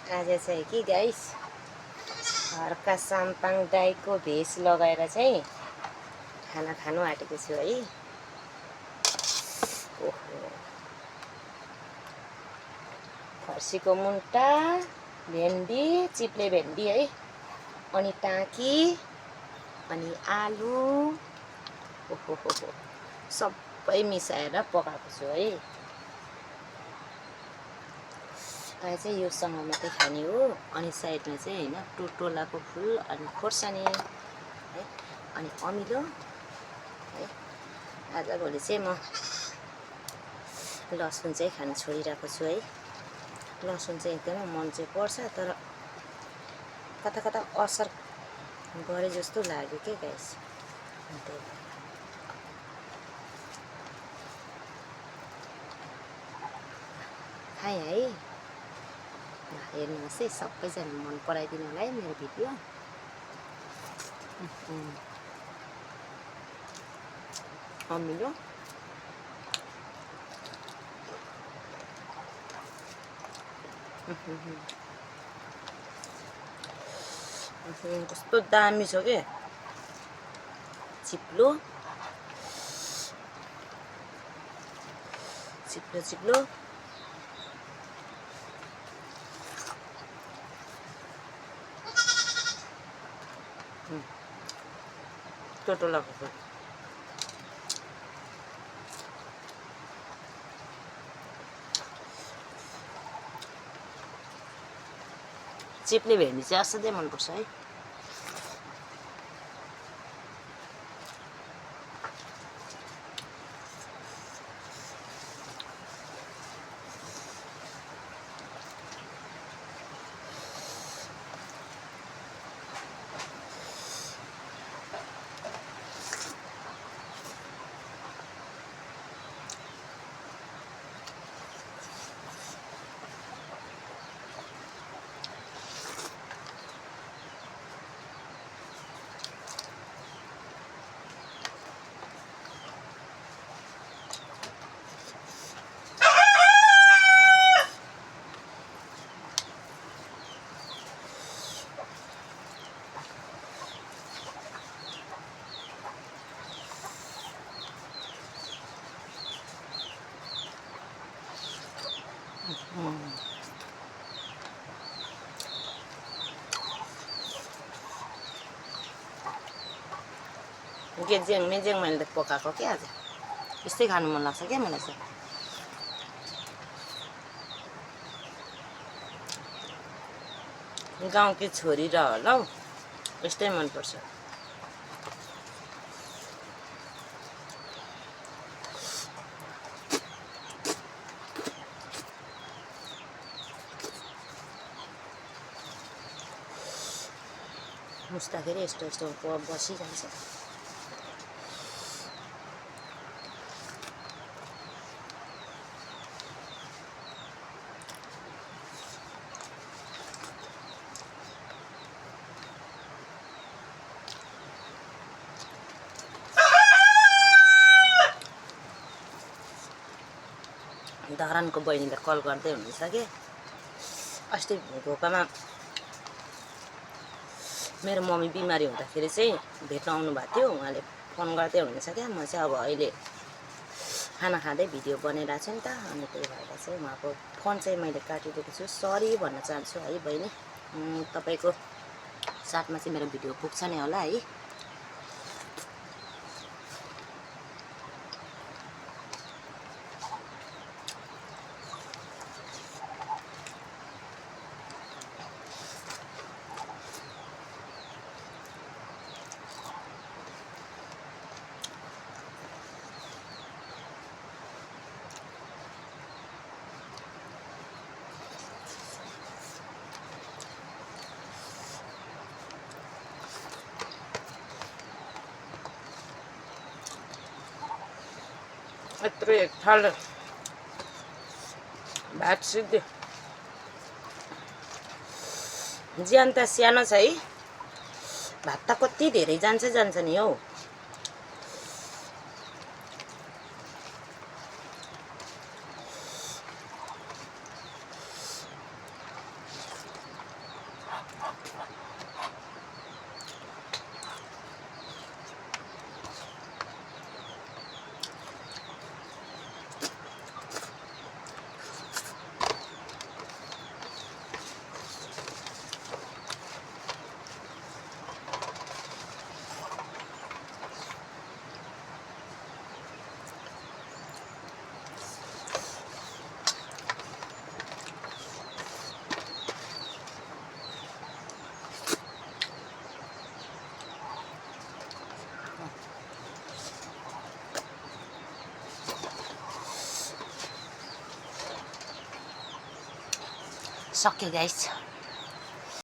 आज चाहिँ कि गाइस हर्का साम्पाङ दाईको भेष लगाएर चाहिँ खाना खानु आँटेको छु है। ओहो, फर्सीको मुन्टा, भेन्डी, चिप्ले भेन्डी है, अनि टाँकी, अनि आलु, ओहो सबै मिसाएर पकाएको छु है। आज चाहिँ योसँग मात्रै खाने हो। अनि साइडमा चाहिँ होइन टोटोलाको फुल, अनि खोर्सानी है, अनि अमिलो है। आजभोलि चाहिँ म लसुन चाहिँ खान छोडिरहेको छु है। लसुन चाहिँ एकदमै मन चाहिँ पर्छ, तर कता कता असर गरे जस्तो लाग्यो के गाइस। खाएँ है। हेर्नुहोस् है, सबैजना मन पराइदिनु होला है मेरो भिडियो। अमिलो कस्तो दामी छ के, चिप्लो चिप्लो चिप्लो। टोटोलाको फुल चिप्ले भेन्डी चाहिँ असाध्यै मनपर्छ है। गेज्याङ मेज्याङ मैले त पकाएको क्या आज। यस्तै खानु मन लाग्छ क्या मलाई चाहिँ। गाउँकी छोरी र होला हौ, यस्तै मनपर्छ। मुस्दाखेरि यस्तो यस्तो बसिजान्छ। धरानको बहिनीले कल गर्दै हुनुहुन्छ कि, अस्ति ढोकामा मेरो मम्मी बिमारी हुँदाखेरि चाहिँ भेट्न आउनुभएको थियो। उहाँले फोन गर्दै हुनुहुन्छ क्या। म चाहिँ अब अहिले खाना खाँदै भिडियो बनाइरहेको छु नि त, अनि त्यही भएर चाहिँ उहाँको फोन चाहिँ मैले काटिदिएको छु। सरी भन्न चाहन्छु है बहिनी। तपाईँको साथमा चाहिँ मेरो भिडियो पुग्छ नै होला है। यत्रो एक थाल भात सिद्धि। ज्यान त सानो छ है, भात त कति धेरै जान्छ नि हौ। सक्यो गाइस।